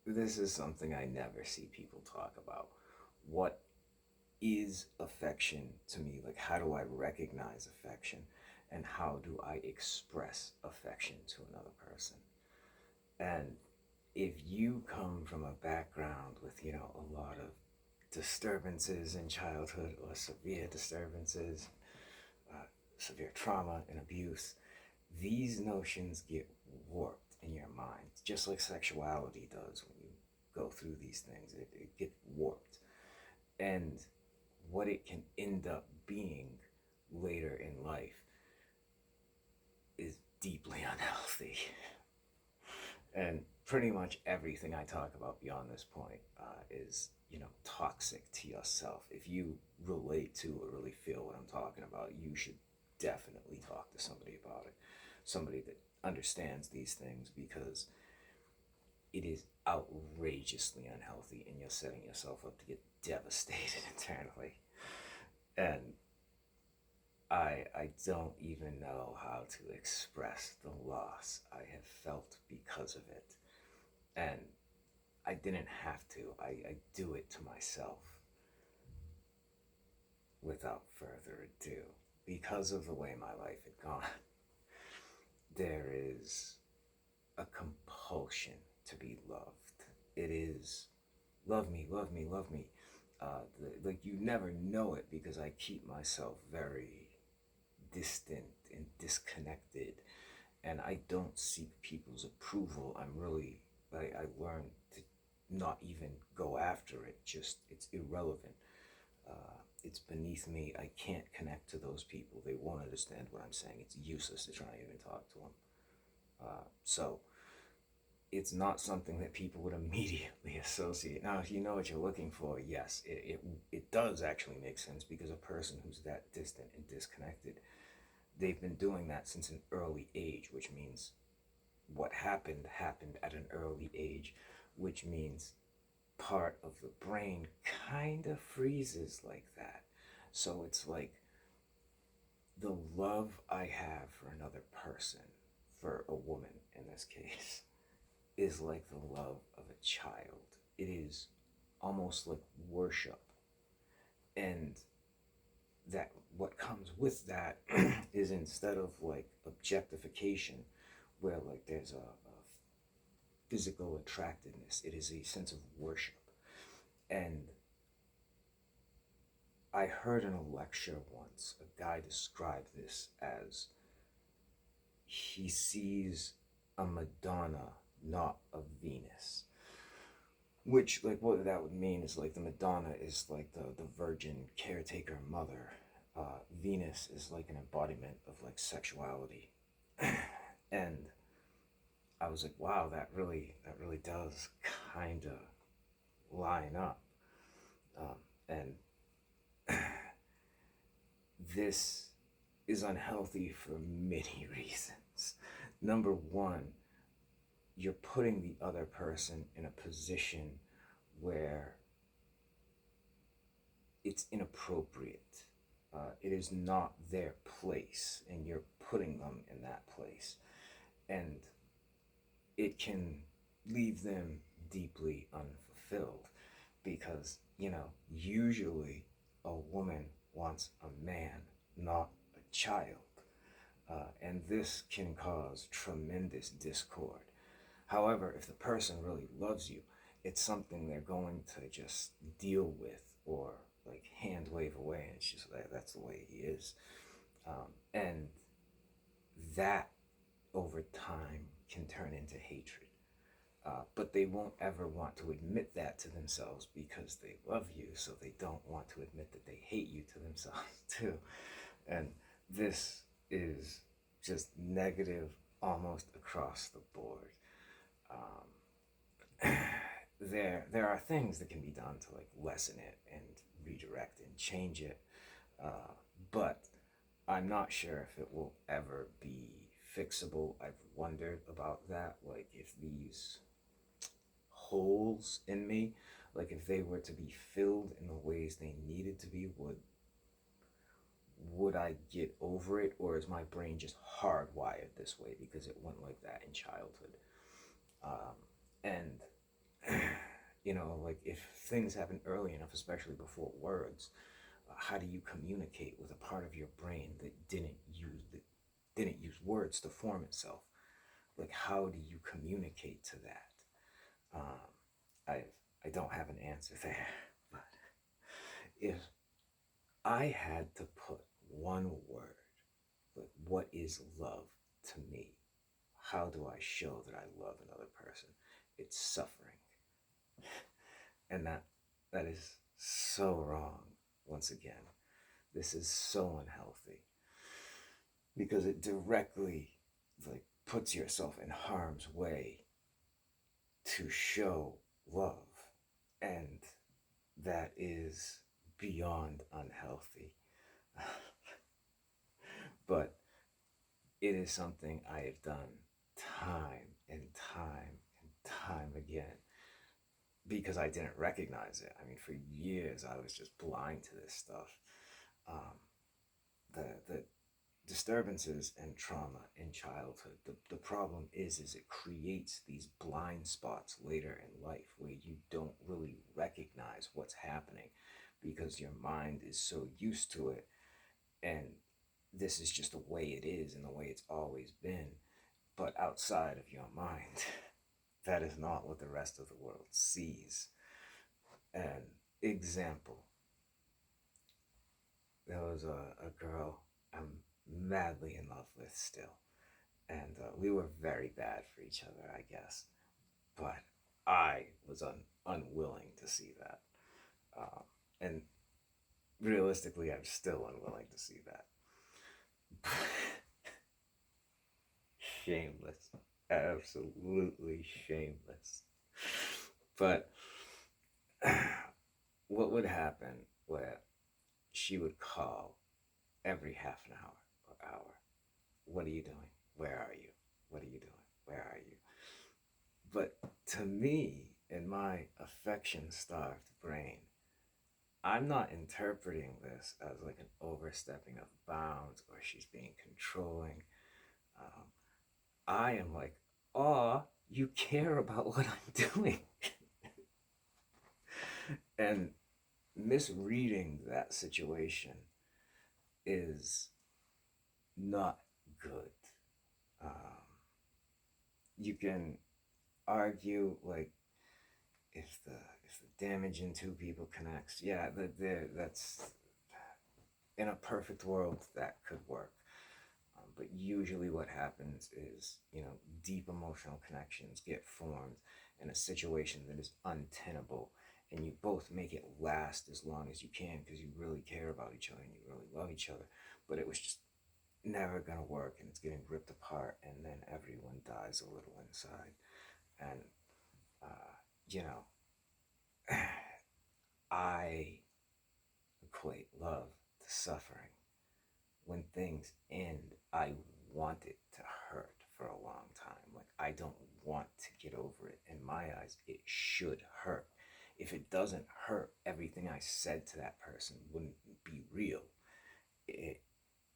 this is something I never see people talk about. What is affection to me? Like, how do I recognize affection? And how do I express affection to another person? And if you come from a background with, a lot of disturbances in childhood or severe disturbances, uh, severe trauma and abuse, these notions get warped in your mind, just like sexuality does when you go through these things. It gets warped. And what it can end up being later in life is deeply unhealthy. And pretty much everything I talk about beyond this point is, toxic to yourself. If you relate to or really feel what I'm talking about, you should definitely talk to somebody about it. Somebody that understands these things, because it is outrageously unhealthy and you're setting yourself up to get devastated internally. And I don't even know how to express the loss I have felt because of it. And I didn't have to. I do it to myself without further ado. Because of the way my life had gone, there is a compulsion to be loved. It is love me, love me, love me. Like, you never know it because I keep myself very distant and disconnected, and I don't seek people's approval. I learned to not even go after it. Just, it's irrelevant. It's beneath me. I can't connect to those people. They won't understand what I'm saying. It's useless to try and even talk to them. So it's not something that people would immediately associate. Now, if you know what you're looking for, yes, it does actually make sense, because a person who's that distant and disconnected, they've been doing that since an early age, which means what happened at an early age, which means part of the brain kind of freezes like that. So it's like the love I have for another person, for a woman in this case, is like the love of a child. It is almost like worship. And that what comes with that is, instead of like objectification, where like there's a physical attractiveness, it is a sense of worship. And I heard in a lecture once a guy describe this as, he sees a Madonna, not a Venus. Which, like, what that would mean is, like, the Madonna is like the virgin caretaker mother. Venus is like an embodiment of like sexuality. And I was like, wow, that really does kind of line up. And this is unhealthy for many reasons. Number one, you're putting the other person in a position where it's inappropriate. It is not their place, and you're putting them in that place. And it can leave them deeply unfulfilled, because, usually a woman wants a man, not a child. And this can cause tremendous discord. However, if the person really loves you, it's something they're going to just deal with, or like hand wave away, and it's just like, that's the way he is. And that over time can turn into hatred. But they won't ever want to admit that to themselves, because they love you, so they don't want to admit that they hate you to themselves too. And this is just negative almost across the board. There are things that can be done to like lessen it and redirect and change it, but I'm not sure if it will ever be fixable. I've wondered about that, like if these holes in me, like if they were to be filled in the ways they needed to be, would I get over it, or is my brain just hardwired this way because it went like that in childhood? And Like if things happen early enough, especially before words, how do you communicate with a part of your brain that didn't use words to form itself? Like, how do you communicate to that? Um, I I don't have an answer there, but if I had to put one word, like what is love to me? How do I show that I love another person? It's suffering. And that is so wrong. Once again, this is so unhealthy because it directly like puts yourself in harm's way to show love, and that is beyond unhealthy. But it is something I have done time and time and time again because I didn't recognize it. I mean, for years I was just blind to this stuff. Um, the disturbances and trauma in childhood. The problem is it creates these blind spots later in life where you don't really recognize what's happening because your mind is so used to it, and this is just the way it is and the way it's always been. But outside of your mind, that is not what the rest of the world sees. An example, there was a girl I'm madly in love with still, and we were very bad for each other, I guess. But I was unwilling to see that, and realistically, I'm still unwilling to see that. Shameless, absolutely shameless. But what would happen where she would call every half an hour or hour? What are you doing? Where are you? What are you doing? Where are you? But to me, in my affection starved brain, I'm not interpreting this as like an overstepping of bounds or she's being controlling. Um, I am like, oh, you care about what I'm doing. And misreading that situation is not good. Um, you can argue like if the damage in two people connects, yeah, that's in a perfect world that could work. But usually, what happens is deep emotional connections get formed in a situation that is untenable, and you both make it last as long as you can because you really care about each other and you really love each other. But it was just never gonna work, and it's getting ripped apart, and then everyone dies a little inside. And uh, you know, I equate love to suffering. When things end, I want it to hurt for a long time. Like, I don't want to get over it. In my eyes, it should hurt. If it doesn't hurt, everything I said to that person wouldn't be real. It,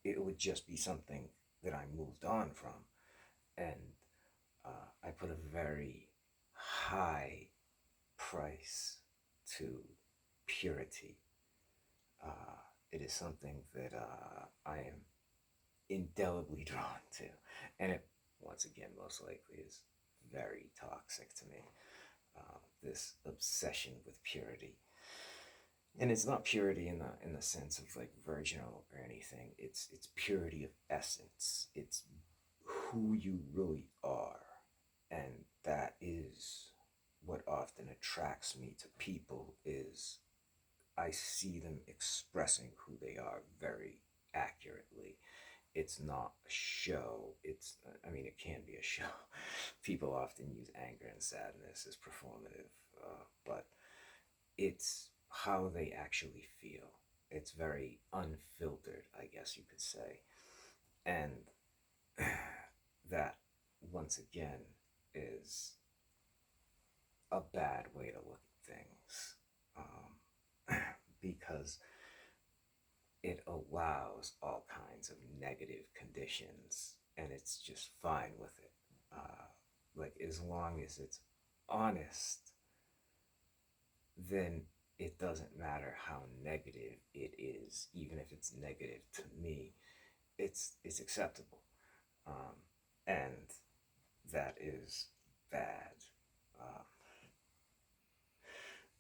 it would just be something that I moved on from. And I put a very high price to purity. It is something that I am indelibly drawn to. And it, once again, most likely is very toxic to me. This obsession with purity. And it's not purity in the sense of like virginal or anything. It's purity of essence. It's who you really are. And that is what often attracts me to people is I see them expressing who they are very accurately. It's not a show. I mean, it can be a show. People often use anger and sadness as performative, but it's how they actually feel. It's very unfiltered, I guess you could say. And that, once again, is a bad way to look at things. Because it allows all kinds of negative conditions and it's just fine with it. Like, as long as it's honest then it doesn't matter how negative it is, even if it's negative to me, it's acceptable. Um, and that is bad. Uh,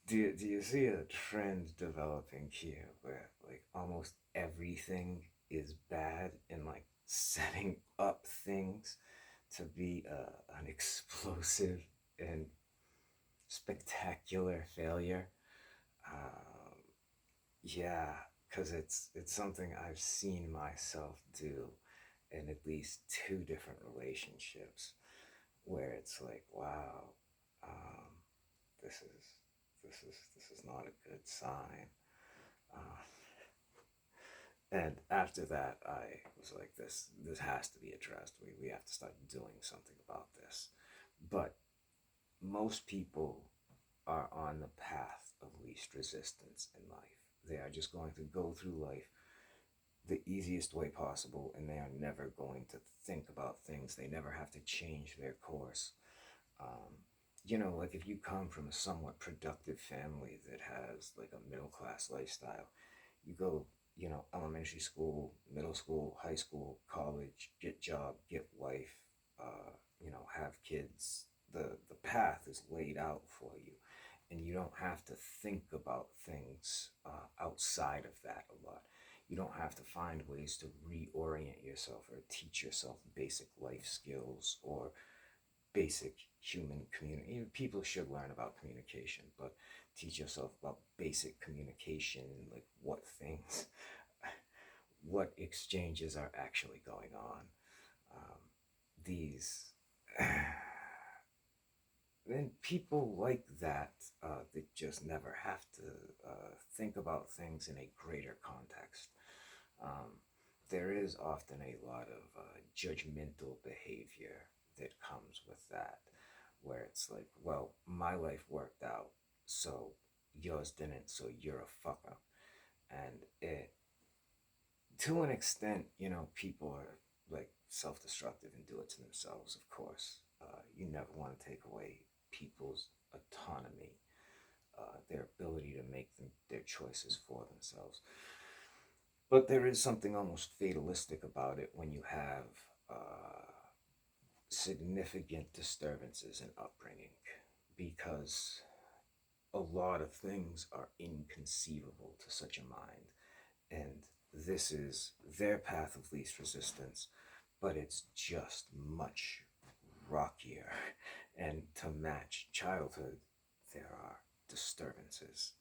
do you see a trend developing here where like almost everything is bad and like setting up things to be an explosive and spectacular failure? Um, yeah, because it's something I've seen myself do in at least two different relationships where it's like, wow, um, this is this is not a good sign. Uh, and after that, I was like, this has to be addressed. We have to start doing something about this. But most people are on the path of least resistance in life. They are just going to go through life the easiest way possible, and they are never going to think about things. They never have to change their course. Um, like if you come from a somewhat productive family that has like a middle class lifestyle, you go, elementary school, middle school, high school, college, get job, get wife, have kids. The path is laid out for you, and you don't have to think about things outside of that a lot. You don't have to find ways to reorient yourself or teach yourself basic life skills or basic human community. People should learn about communication, but teach yourself about basic communication, like what things, what exchanges are actually going on. Um, these, then people like that that just never have to think about things in a greater context. Um, there is often a lot of judgmental behavior that comes with that, where it's like, well, my life worked out, so yours didn't, so you're a fuck up. And to an extent, people are like self destructive and do it to themselves, of course. You never want to take away people's autonomy, their ability to make their choices for themselves. But there is something almost fatalistic about it when you have significant disturbances in upbringing, because a lot of things are inconceivable to such a mind. And this is their path of least resistance, but it's just much rockier. And to match childhood, there are disturbances.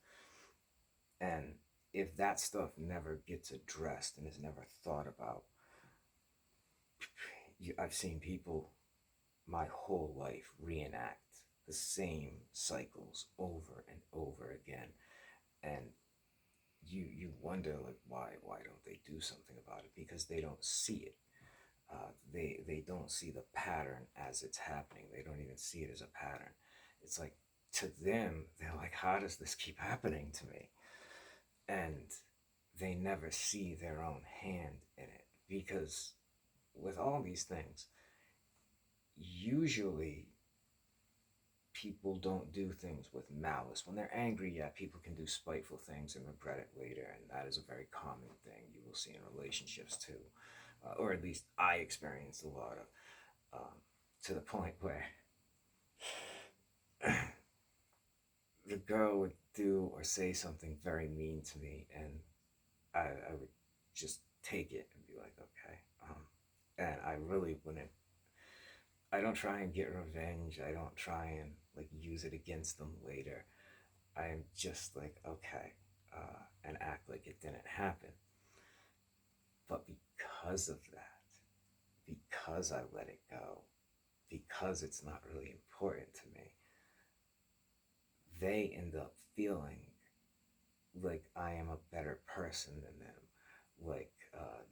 And if that stuff never gets addressed and is never thought about, I've seen people my whole life reenact the same cycles over and over again. And you wonder like why don't they do something about it? Because they don't see it. They don't see the pattern as it's happening. They don't even see it as a pattern. It's like, to them, they're like, how does this keep happening to me? And they never see their own hand in it, because with all these things, usually people don't do things with malice. When they're angry, yeah, people can do spiteful things and regret it later, and that is a very common thing you will see in relationships too, or at least I experienced a lot of, to the point where the girl would do or say something very mean to me, and I would just take it and be like, okay, and I really wouldn't. I don't try and get revenge. I don't try and like use it against them later. I'm just like, okay, and act like it didn't happen. But because of that, because I let it go, because it's not really important to me, they end up feeling like I am a better person than them, like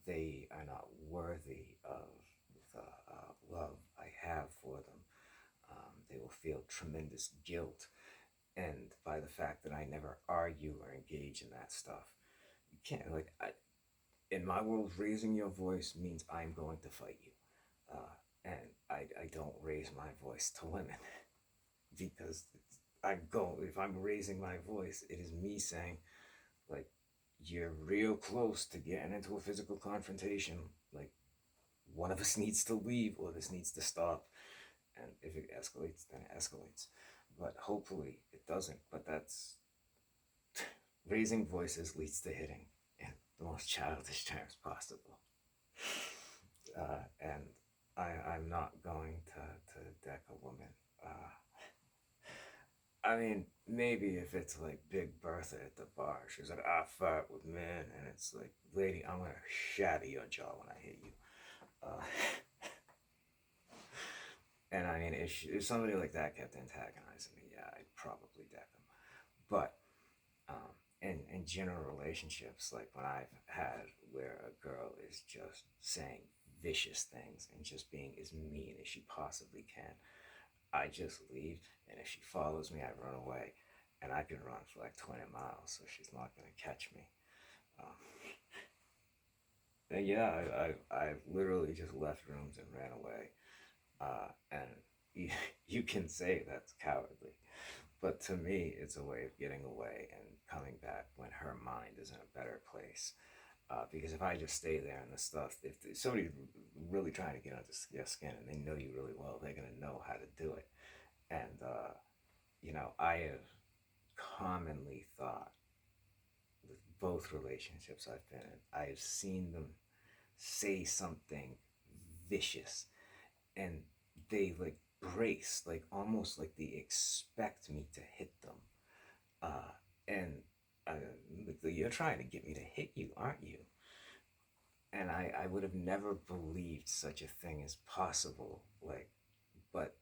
they are not worthy of the love I have for them. They will feel tremendous guilt, and by the fact that I never argue or engage in that stuff, you can't in my world, raising your voice means I'm going to fight you, and I don't raise my voice to women because if I'm raising my voice, it is me saying, like, you're real close to getting into a physical confrontation. Like, one of us needs to leave or this needs to stop. And if it escalates, then it escalates. But hopefully it doesn't. But that's raising voices leads to hitting in the most childish terms possible. And I'm not going to deck a woman. Uh, I mean, maybe if it's like Big Bertha at the bar, she's like, I fight with men, and it's like, lady, I'm gonna shatter your jaw when I hit you. Uh, and I mean, if somebody like that kept antagonizing me, yeah, I'd probably deck them. But in general relationships, like when I've had where a girl is just saying vicious things and just being as mean as she possibly can, I just leave, and if she follows me, I run away, and I can run for like 20 miles, so she's not gonna catch me. Um, and yeah, I literally just left rooms and ran away, and you can say that's cowardly, but to me, it's a way of getting away and coming back when her mind is in a better place. Because if I just stay there and the stuff, if somebody's really trying to get under your skin and they know you really well, they're gonna know how to do it. And I have commonly thought with both relationships I've been in, I've seen them say something vicious and they like brace, like almost like they expect me to hit them. And uh, you're trying to get me to hit you, aren't you? And I would have never believed such a thing is possible. Like, but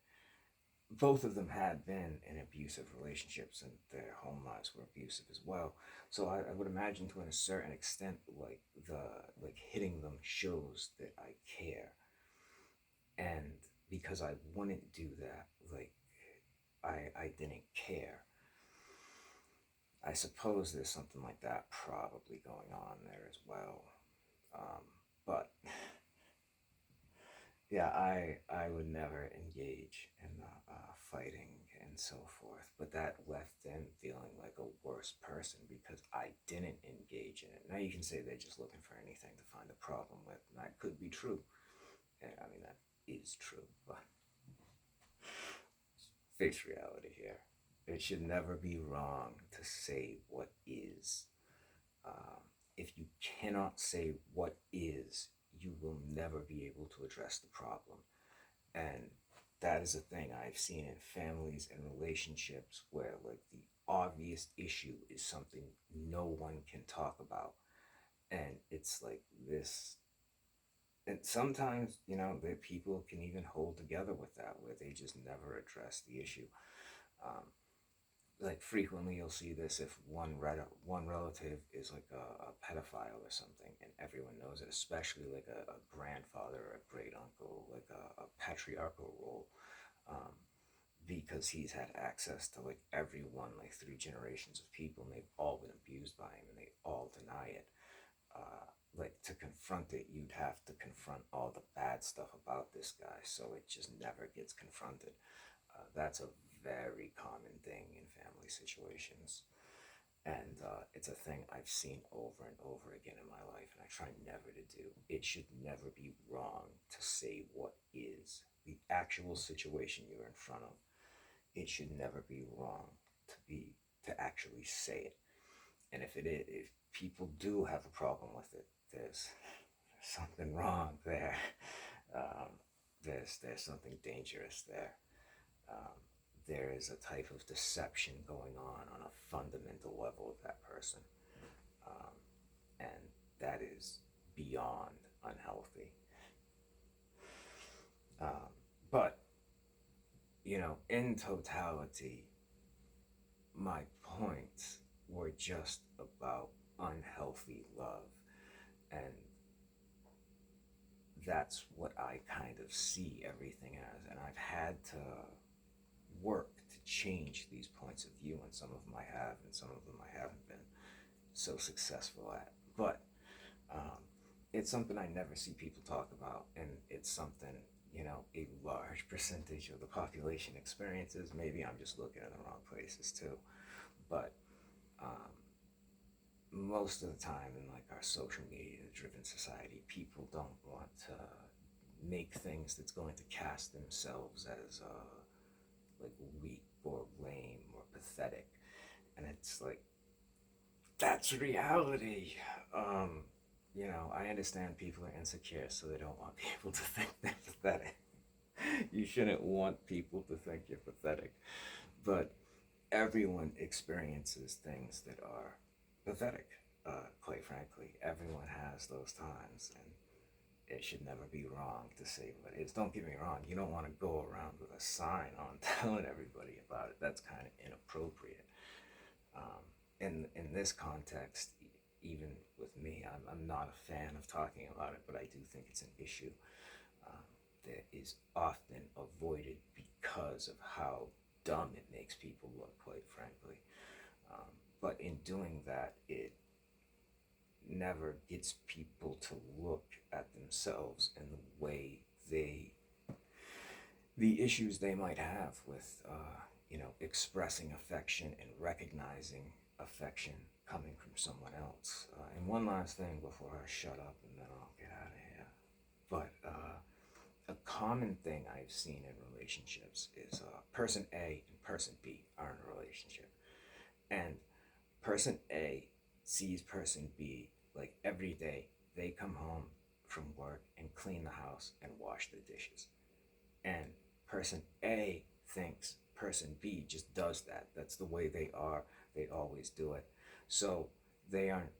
both of them had been in abusive relationships and their home lives were abusive as well. So I would imagine to a certain extent, like the like hitting them shows that I care. And because I wouldn't do that, like I didn't care. I suppose there's something like that probably going on there as well. But yeah, I would never engage in fighting and so forth. But that left them feeling like a worse person because I didn't engage in it. Now you can say they're just looking for anything to find a problem with, and that could be true. And I mean that is true, but face reality here. It should never be wrong to say what is. Um, if you cannot say what is, you will never be able to address the problem. And that is a thing I've seen in families and relationships where, like, the obvious issue is something no one can talk about. And it's like this. And sometimes, the people can even hold together with that, where they just never address the issue. Um, like frequently you'll see this if one relative is like a pedophile or something and everyone knows it, especially like a grandfather or a great uncle, like a patriarchal role, um, because he's had access to like everyone, like three generations of people, and they've all been abused by him and they all deny it. Like to confront it, you'd have to confront all the bad stuff about this guy, so it just never gets confronted. That's a very common thing in family situations. And it's a thing I've seen over and over again in my life, and I try never to do. It should never be wrong to say what is the actual situation you're in front of. It should never be wrong to actually say it. And if people do have a problem with it, there's something wrong there. Um, there's something dangerous there. Um, there is a type of deception going on a fundamental level of that person. Um, and that is beyond unhealthy. Um, but, in totality, my points were just about unhealthy love. And that's what I kind of see everything as. And I've had to work to change these points of view, and some of them I have, and some of them I haven't been so successful at. But um, it's something I never see people talk about, and it's something a large percentage of the population experiences. Maybe I'm just looking in the wrong places too. But um, most of the time in like our social media driven society, people don't want to make things that's going to cast themselves as like weak or lame or pathetic. And it's like, that's reality. Um, I understand people are insecure, so they don't want people to think they're pathetic. You shouldn't want people to think you're pathetic. But everyone experiences things that are pathetic, quite frankly. Everyone has those times, and it should never be wrong to say what it is. Don't get me wrong, you don't want to go around with a sign on telling everybody about it. That's kind of inappropriate. Um, in this context, even with me, I'm not a fan of talking about it, but I do think it's an issue um, that is often avoided because of how dumb it makes people look, quite frankly. But in doing that, it never gets people to look at themselves in the way the issues they might have with, expressing affection and recognizing affection coming from someone else. And one last thing before I shut up and then I'll get out of here. But a common thing I've seen in relationships is person A and person B are in a relationship. And person A sees person B like every day. They come home from work and clean the house and wash the dishes. And person A thinks person B just does that. That's the way they are. They always do it. So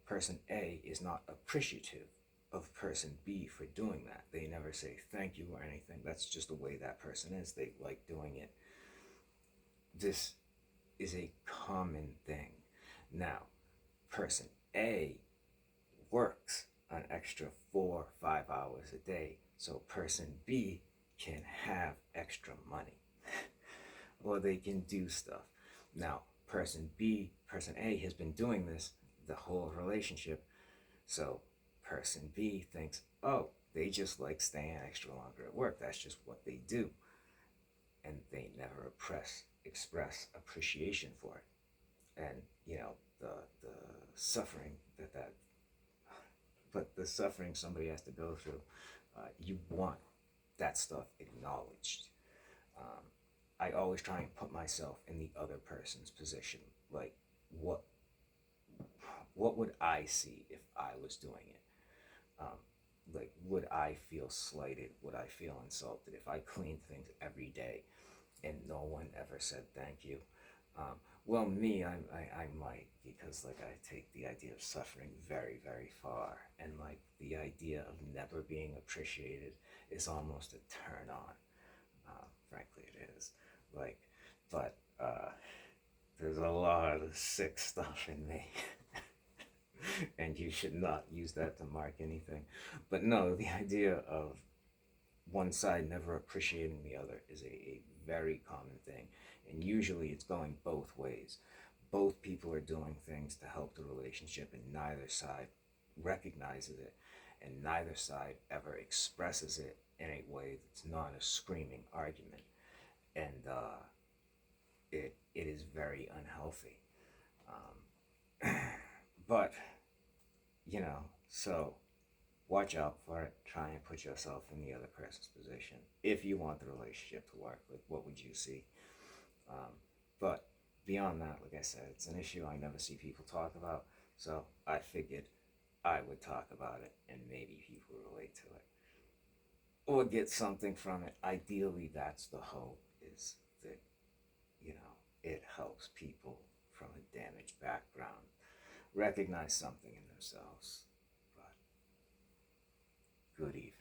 person A is not appreciative of person B for doing that. They never say thank you or anything. That's just the way that person is. They like doing it. This is a common thing. Now, person A works an extra 4 or 5 hours a day so person B can have extra money or they can do stuff. Now, person A has been doing this the whole relationship, so person B thinks, oh, they just like staying extra longer at work. That's just what they do. And they never express appreciation for it. And, the suffering but the suffering somebody has to go through, you want that stuff acknowledged. Um, I always try and put myself in the other person's position. Like, what would I see if I was doing it? Um, like, would I feel slighted? Would I feel insulted if I cleaned things every day and no one ever said thank you? Um, well, me, I might, because like I take the idea of suffering very, very far, and like the idea of never being appreciated is almost a turn on. Frankly, it is. Like, but there's a lot of sick stuff in me. And you should not use that to mark anything. But no, the idea of one side never appreciating the other is a very common thing. And usually it's going both ways. Both people are doing things to help the relationship, and neither side recognizes it, and neither side ever expresses it in a way that's not a screaming argument. And it is very unhealthy. But, so watch out for it. Try and put yourself in the other person's position. If you want the relationship to work, like, what would you see? But beyond that, like I said, it's an issue I never see people talk about. So I figured I would talk about it and maybe people relate to it or get something from it. Ideally, that's the hope, is that, it helps people from a damaged background recognize something in themselves. But good evening.